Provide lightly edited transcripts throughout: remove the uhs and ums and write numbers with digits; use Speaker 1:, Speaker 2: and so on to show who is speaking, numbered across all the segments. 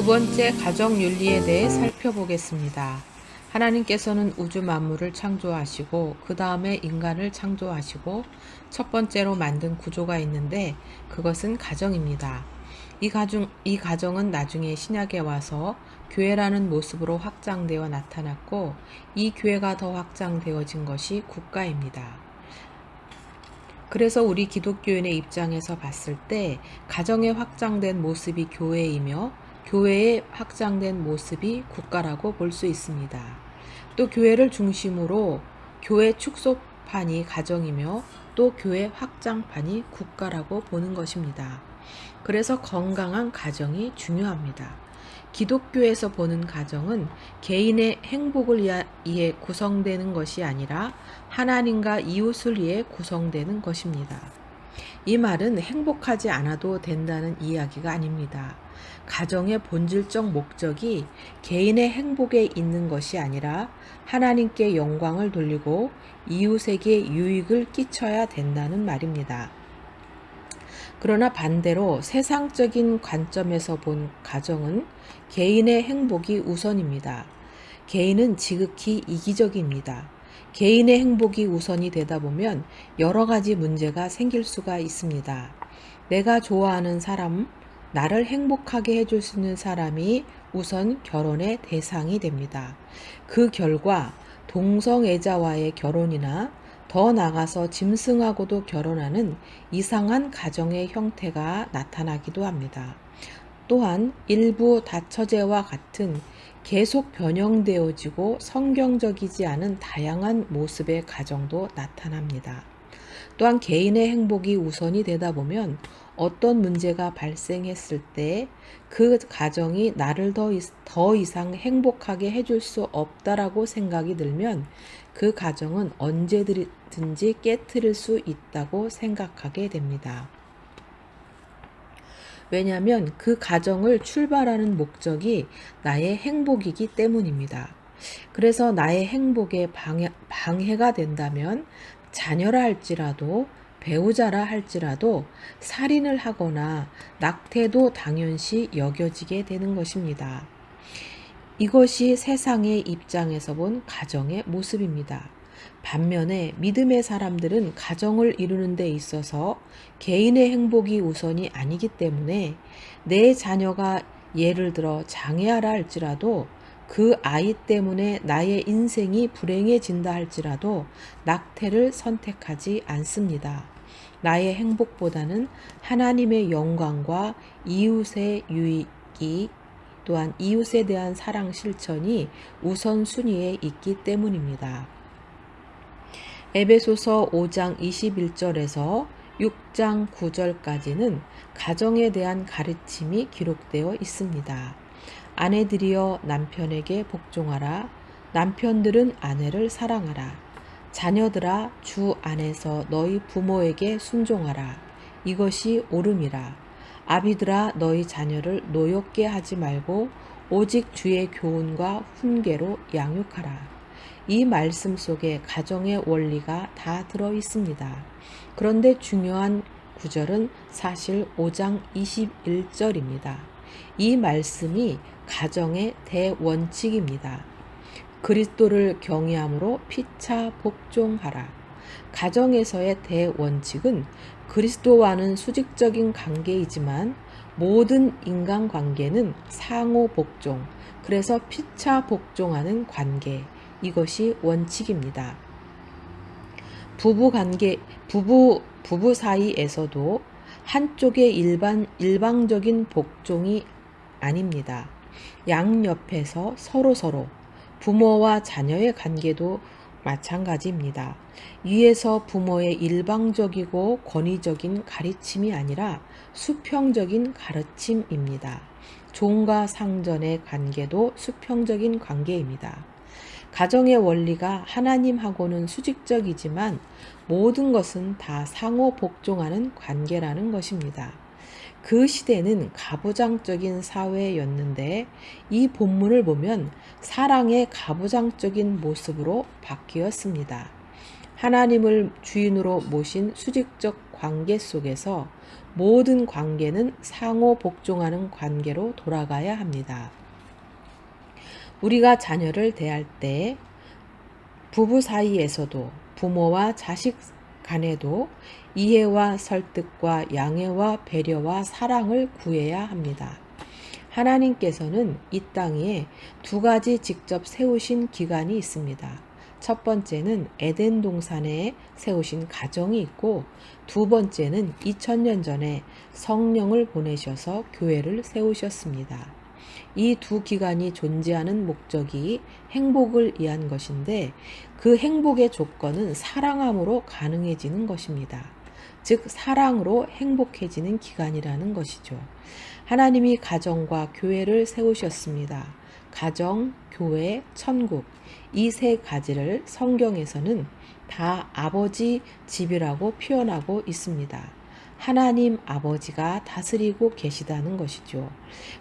Speaker 1: 두 번째 가정 윤리에 대해 살펴보겠습니다. 하나님께서는 우주 만물을 창조하시고 그 다음에 인간을 창조하시고 첫 번째로 만든 구조가 있는데 그것은 가정입니다. 이 가정은 나중에 신약에 와서 교회라는 모습으로 확장되어 나타났고 이 교회가 더 확장되어진 것이 국가입니다. 그래서 우리 기독교인의 입장에서 봤을 때 가정의 확장된 모습이 교회이며 교회의 확장된 모습이 국가라고 볼 수 있습니다. 또 교회를 중심으로 교회 축소판이 가정이며 또 교회 확장판이 국가라고 보는 것입니다. 그래서 건강한 가정이 중요합니다. 기독교에서 보는 가정은 개인의 행복을 위해 구성되는 것이 아니라 하나님과 이웃을 위해 구성되는 것입니다. 이 말은 행복하지 않아도 된다는 이야기가 아닙니다. 가정의 본질적 목적이 개인의 행복에 있는 것이 아니라 하나님께 영광을 돌리고 이웃에게 유익을 끼쳐야 된다는 말입니다. 그러나 반대로 세상적인 관점에서 본 가정은 개인의 행복이 우선입니다. 개인은 지극히 이기적입니다. 개인의 행복이 우선이 되다 보면 여러 가지 문제가 생길 수가 있습니다. 내가 좋아하는 사람, 나를 행복하게 해줄 수 있는 사람이 우선 결혼의 대상이 됩니다. 그 결과 동성애자와의 결혼이나 더 나아가서 짐승하고도 결혼하는 이상한 가정의 형태가 나타나기도 합니다. 또한 일부 다처제와 같은 계속 변형되어지고 성경적이지 않은 다양한 모습의 가정도 나타납니다. 또한 개인의 행복이 우선이 되다 보면 어떤 문제가 발생했을 때 그 가정이 나를 더 이상 행복하게 해줄 수 없다라고 생각이 들면 그 가정은 언제든지 깨트릴 수 있다고 생각하게 됩니다. 왜냐하면 그 가정을 출발하는 목적이 나의 행복이기 때문입니다. 그래서 나의 행복에 방해가 된다면 자녀라 할지라도 배우자라 할지라도 살인을 하거나 낙태도 당연시 여겨지게 되는 것입니다. 이것이 세상의 입장에서 본 가정의 모습입니다. 반면에 믿음의 사람들은 가정을 이루는 데 있어서 개인의 행복이 우선이 아니기 때문에 내 자녀가 예를 들어 장애하라 할지라도 그 아이 때문에 나의 인생이 불행해진다 할지라도 낙태를 선택하지 않습니다. 나의 행복보다는 하나님의 영광과 이웃의 유익이 또한 이웃에 대한 사랑 실천이 우선순위에 있기 때문입니다. 에베소서 5장 21절에서 6장 9절까지는 가정에 대한 가르침이 기록되어 있습니다. 아내들이여 남편에게 복종하라. 남편들은 아내를 사랑하라. 자녀들아 주 안에서 너희 부모에게 순종하라. 이것이 옳음이라. 아비들아 너희 자녀를 노엽게 하지 말고 오직 주의 교훈과 훈계로 양육하라. 이 말씀 속에 가정의 원리가 다 들어 있습니다. 그런데 중요한 구절은 사실 5장 21절입니다. 이 말씀이 가정의 대원칙입니다. 그리스도를 경외함으로 피차 복종하라. 가정에서의 대원칙은 그리스도와는 수직적인 관계이지만 모든 인간관계는 상호 복종, 그래서 피차 복종하는 관계, 이것이 원칙입니다. 부부 사이에서도 한쪽의 일방적인 복종이 아닙니다. 양옆에서 서로 부모와 자녀의 관계도 마찬가지입니다. 위에서 부모의 일방적이고 권위적인 가르침이 아니라 수평적인 가르침입니다. 종과 상전의 관계도 수평적인 관계입니다. 가정의 원리가 하나님하고는 수직적이지만 모든 것은 다 상호 복종하는 관계라는 것입니다. 그 시대는 가부장적인 사회였는데 이 본문을 보면 사랑의 가부장적인 모습으로 바뀌었습니다. 하나님을 주인으로 모신 수직적 관계 속에서 모든 관계는 상호 복종하는 관계로 돌아가야 합니다. 우리가 자녀를 대할 때 부부 사이에서도 부모와 자식 간에도 이해와 설득과 양해와 배려와 사랑을 구해야 합니다. 하나님께서는 이 땅에 두 가지 직접 세우신 기관이 있습니다. 첫 번째는 에덴 동산에 세우신 가정이 있고, 두 번째는 2000년 전에 성령을 보내셔서 교회를 세우셨습니다. 이 두 기관이 존재하는 목적이 행복을 위한 것인데, 그 행복의 조건은 사랑함으로 가능해지는 것입니다. 즉 사랑으로 행복해지는 기관이라는 것이죠. 하나님이 가정과 교회를 세우셨습니다. 가정, 교회, 천국, 이 세 가지를 성경에서는 다 아버지 집이라고 표현하고 있습니다. 하나님 아버지가 다스리고 계시다는 것이죠.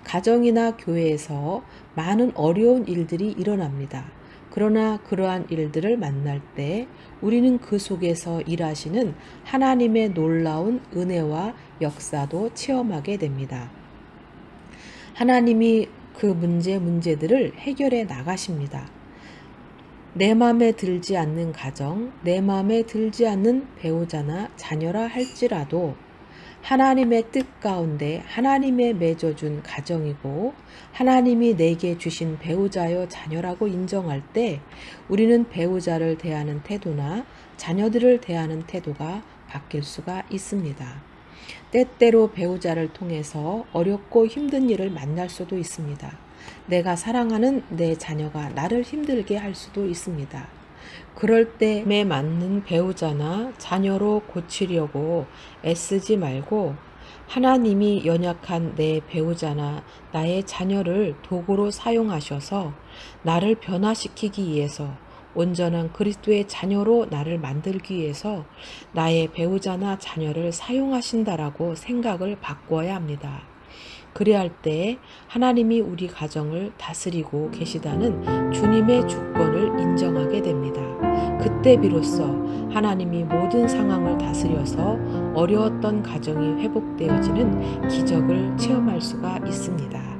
Speaker 1: 가정이나 교회에서 많은 어려운 일들이 일어납니다. 그러나 그러한 일들을 만날 때 우리는 그 속에서 일하시는 하나님의 놀라운 은혜와 역사도 체험하게 됩니다. 하나님이 그 문제들을 해결해 나가십니다. 내 마음에 들지 않는 가정, 내 마음에 들지 않는 배우자나 자녀라 할지라도 하나님의 뜻 가운데 하나님의 맺어준 가정이고 하나님이 내게 주신 배우자여 자녀라고 인정할 때 우리는 배우자를 대하는 태도나 자녀들을 대하는 태도가 바뀔 수가 있습니다. 때때로 배우자를 통해서 어렵고 힘든 일을 만날 수도 있습니다. 내가 사랑하는 내 자녀가 나를 힘들게 할 수도 있습니다. 그럴 때에 맞는 배우자나 자녀로 고치려고 애쓰지 말고 하나님이 연약한 내 배우자나 나의 자녀를 도구로 사용하셔서 나를 변화시키기 위해서 온전한 그리스도의 자녀로 나를 만들기 위해서 나의 배우자나 자녀를 사용하신다라고 생각을 바꿔야 합니다. 그래야 할 때 하나님이 우리 가정을 다스리고 계시다는 주님의 주권을 인정하게 됩니다. 그때 비로소 하나님이 모든 상황을 다스려서 어려웠던 가정이 회복되어지는 기적을 체험할 수가 있습니다.